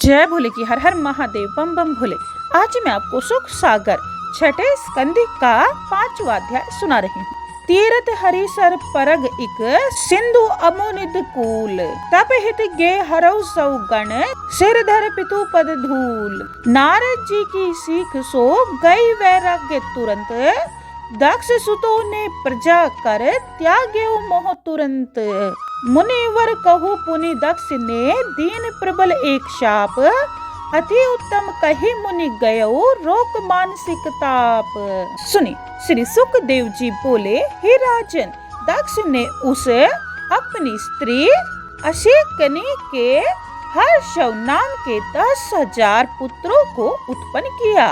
जय भोले की हर हर महादेव बम बम भोले। आज मैं आपको सुख सागर छठे स्कंद का 5वां अध्याय सुना रही हूँ। तीरथ हरिसर परग इक सिंधु अमुनिद कूल तप हित गे हरौ सौ गण सिर धर पितु पद धूल। नारद जी की सीख सो गई वैराग्य तुरंत दक्ष सुतों ने प्रजा कर त्याग्यो मोह तुरंत। मुनिवर कहु पुनि दक्ष ने दीन प्रबल एक शाप अति उत्तम कही मुनि गयो रोक मानसिक ताप। सुनी श्री सुखदेव जी बोले, हे राजन, दक्ष ने उस अपनी स्त्री अशेकनी के हर्षव नाम के 10,000 पुत्रों को उत्पन्न किया।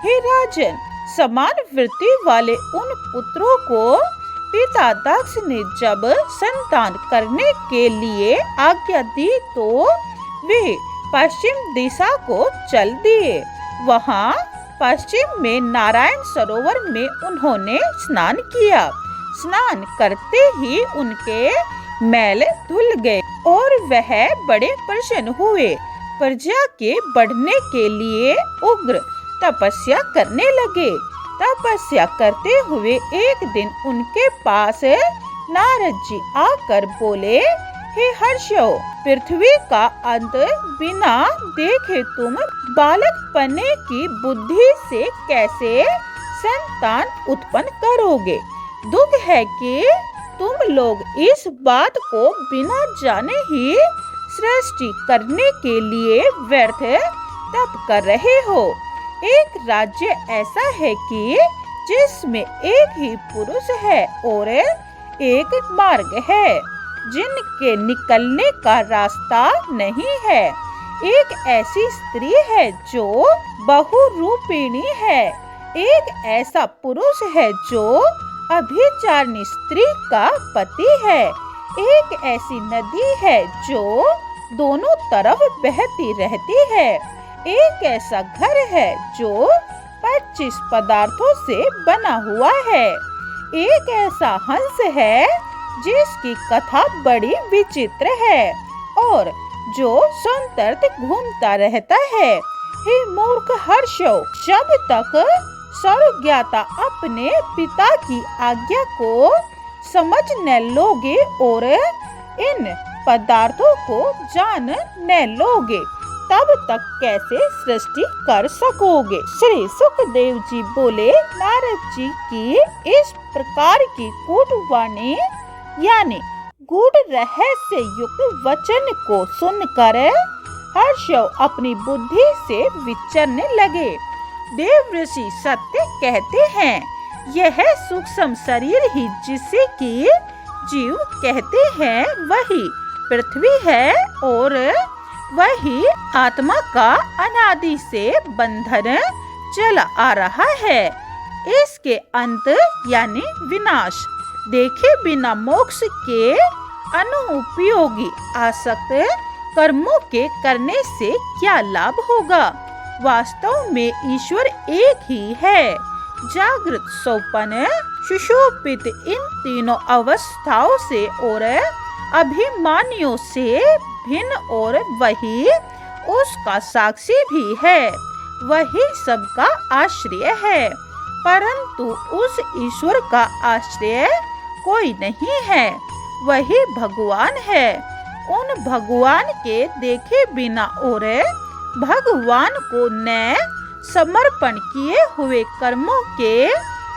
हे राजन, समान वृत्ति वाले उन पुत्रों को पिता दक्ष ने जब संतान करने के लिए आज्ञा दी तो वे पश्चिम दिशा को चल दिए। वहां पश्चिम में नारायण सरोवर में उन्होंने स्नान किया। स्नान करते ही उनके मैल धुल गए और वह बड़े प्रसन्न हुए। प्रजा के बढ़ने के लिए उग्र तपस्या करने लगे। तपस्या करते हुए एक दिन उनके पास नारद जी आकर बोले, हे हर्षो, पृथ्वी का अंत बिना देखे तुम बालकपने की बुद्धि से कैसे संतान उत्पन्न करोगे? दुख है कि तुम लोग इस बात को बिना जाने ही सृष्टि करने के लिए व्यर्थ तप कर रहे हो। एक राज्य ऐसा है कि जिसमें एक ही पुरुष है और एक मार्ग है जिनके निकलने का रास्ता नहीं है। एक ऐसी स्त्री है जो बहुरूपिणी है। एक ऐसा पुरुष है जो अभिचारिणी स्त्री का पति है। एक ऐसी नदी है जो दोनों तरफ बहती रहती है। एक ऐसा घर है जो 25 पदार्थों से बना हुआ है। एक ऐसा हंस है जिसकी कथा बड़ी विचित्र है और जो संतर्त घूमता रहता है। हे मूर्ख हर्षो, जब तक सर्वज्ञाता अपने पिता की आज्ञा को समझ न लोगे और इन पदार्थों को जान न लोगे, तब तक कैसे सृष्टि कर सकोगे? श्री सुखदेव जी बोले, नारद जी की इस प्रकार की कूट वाणी यानी गूढ़ रहस्य युक्त वचन को सुनकर हर्षव अपनी बुद्धि से विचरने लगे। देव ऋषि सत्य कहते हैं, यह सूक्ष्म शरीर ही जिसे कि जीव कहते हैं वही पृथ्वी है और वही आत्मा का अनादि से बंधन चला आ रहा है। इसके अंत यानी विनाश देखे बिना मोक्ष के अनुपयोगी आसक्त कर्मों के करने से क्या लाभ होगा? वास्तव में ईश्वर एक ही है। जागृत, स्वप्न, सुषुप्त इन तीनों अवस्थाओं से और अभिमानियों से भिन्न और वही उसका साक्षी भी है। वही सबका आश्रय है, परंतु उस ईश्वर का आश्रय कोई नहीं है। वही भगवान है। उन भगवान के देखे बिना और भगवान को न समर्पण किए हुए कर्मों के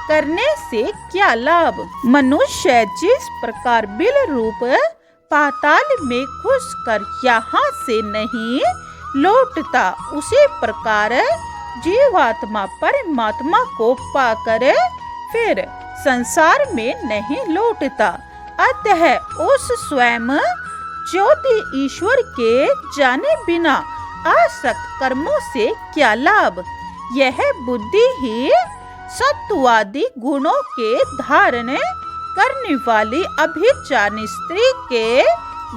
करने से क्या लाभ? मनुष्य जिस प्रकार बिल रूप पाताल में घुसकर यहाँ से नहीं लौटता, उसी प्रकार जीवात्मा परमात्मा को पाकर फिर संसार में नहीं लौटता। अतः उस स्वयं ज्योति ईश्वर के जाने बिना आसक्त कर्मों से क्या लाभ? यह बुद्धि ही सत्वादि गुणों के धारण करने वाली अभिचारिणी स्त्री के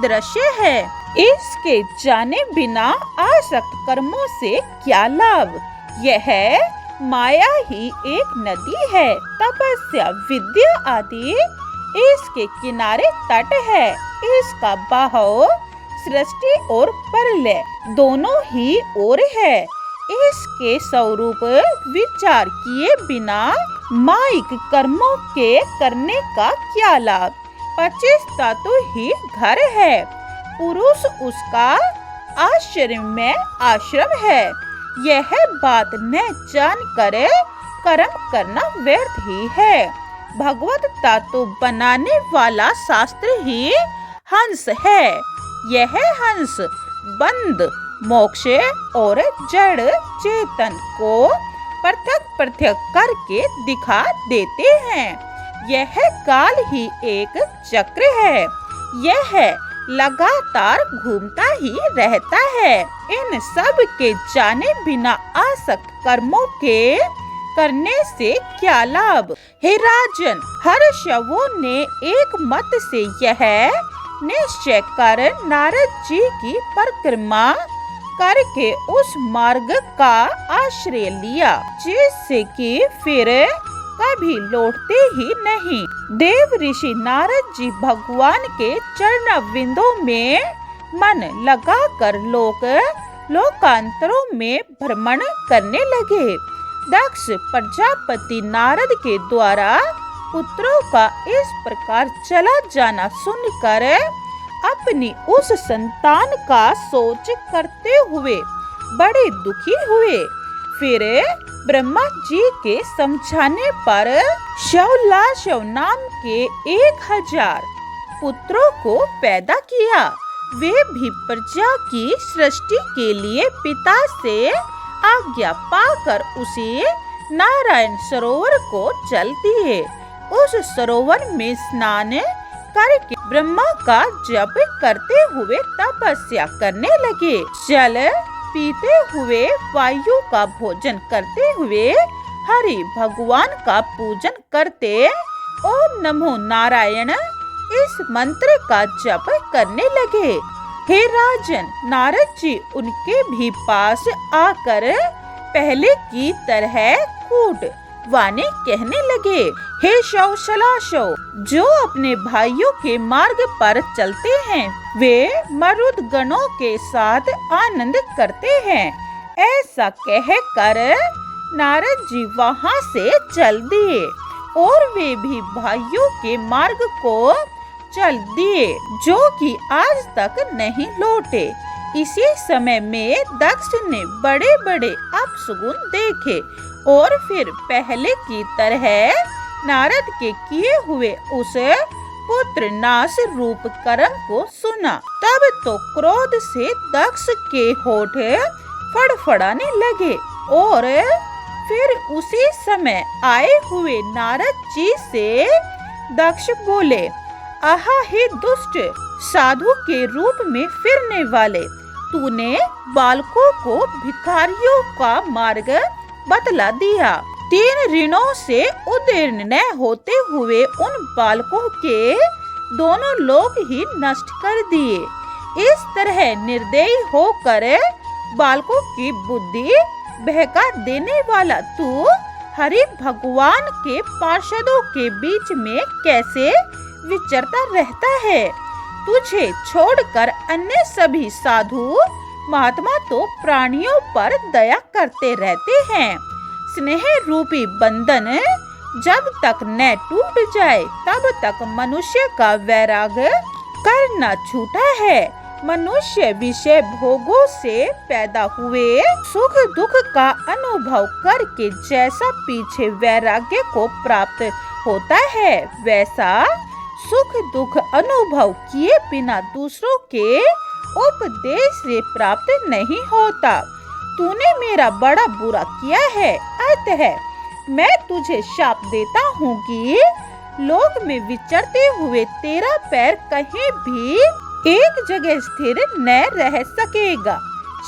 दृश्य है। इसके जाने बिना आसक्त कर्मों से क्या लाभ? यह माया ही एक नदी है। तपस्या, विद्या आदि इसके किनारे तट है। इसका बहाव सृष्टि और प्रलय दोनों ही ओर है। इसके स्वरूप विचार किए बिना माइक कर्मों के करने का क्या लाभ। 25 तत्व ही घर है, पुरुष उसका आश्रम आश्रम है। यह बात न जान कर कर्म करना व्यर्थ ही है। भगवत तत्व बनाने वाला शास्त्र ही हंस है। यह हंस बंद मोक्ष और जड़ चेतन को पृथक करके दिखा देते हैं। यह काल ही एक चक्र है। यह लगातार घूमता ही रहता है। इन सब के जाने बिना आसक्त कर्मों के करने से क्या लाभ। हे राजन, हर शवों ने एक मत से यह निश्चय कर नारद जी की परिक्रमा करके उस मार्ग का आश्रय लिया, जिससे कि फिर कभी लौटते ही नहीं। देव ऋषि नारद जी भगवान के चरण बिंदों में मन लगाकर लोकांतरों में भ्रमण करने लगे। दक्ष प्रजापति नारद के द्वारा पुत्रों का इस प्रकार चला जाना सुनकर अपनी उस संतान का सोच करते हुए बड़े दुखी हुए। फिर ब्रह्मा जी के समझाने पर शवलाशव नाम के 1000 पुत्रों को पैदा किया। वे भी प्रजा की सृष्टि के लिए पिता से आज्ञा पाकर उसे नारायण सरोवर को चल दिए। उस सरोवर में स्नान करके ब्रह्मा का जप करते हुए तपस्या करने लगे। जल पीते हुए, वायु का भोजन करते हुए, हरि भगवान का पूजन करते ओम नमो नारायण इस मंत्र का जप करने लगे। हे राजन, नारद जी उनके भी पास आकर पहले की तरह कूट वाणी कहने लगे। हे शवशलाशव, जो अपने भाइयों के मार्ग पर चलते हैं वे मरुद गणों के साथ आनंद करते हैं। ऐसा कहकर नारद जी वहाँ से चल दिए और वे भी भाइयों के मार्ग को चल दिए, जो कि आज तक नहीं लौटे। इसी समय में दक्ष ने बड़े बड़े अपशगुन देखे और फिर पहले की तरह नारद के किए हुए उस पुत्र नाश रूप कर्म को सुना। तब तो क्रोध से दक्ष के होठ फड़फड़ाने लगे और फिर उसी समय आए हुए नारद जी से दक्ष बोले, आहा हे दुष्ट, साधु के रूप में फिरने वाले, तूने बालकों को भिखारियों का मार्ग बतला दिया। 3 ऋणों से उदीर्ण न होते हुए उन बालकों के दोनों लोक ही नष्ट कर दिए। इस तरह निर्दयी होकर बालकों की बुद्धि बहका देने वाला तू हरि भगवान के पार्षदों के बीच में कैसे विचरता रहता है। तुझे छोड़कर अन्य सभी साधु महात्मा तो प्राणियों पर दया करते रहते हैं। स्नेह रूपी बंधन जब तक न टूट जाए तब तक मनुष्य का वैराग करना छूटा है। मनुष्य विषय भोगों से पैदा हुए सुख दुख का अनुभव करके जैसा पीछे वैराग्य को प्राप्त होता है, वैसा सुख दुख अनुभव किए बिना दूसरों के उपदेश से प्राप्त नहीं होता। तूने मेरा बड़ा बुरा किया है, अतः मैं तुझे शाप देता हूँ कि लोक में विचरते हुए तेरा पैर कहीं भी एक जगह स्थिर न रह सकेगा।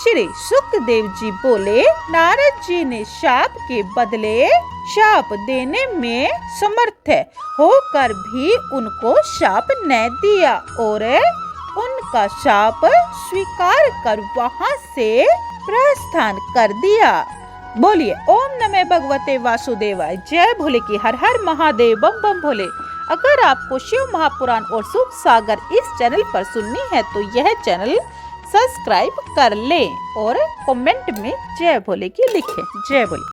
श्री सुखदेव जी बोले, नारद जी ने शाप के बदले शाप देने में समर्थ होकर भी उनको शाप न दिया और उनका शाप स्वीकार कर वहाँ से प्रस्थान कर दिया। बोलिए ओम नमः भगवते वासुदेवाय। जय भोले की हर हर महादेव, बम बम भोले। अगर आपको शिव महापुराण और सुख सागर इस चैनल पर सुननी है तो यह चैनल सब्सक्राइब कर लें और कमेंट में जय भोले की लिखें। जय भोले।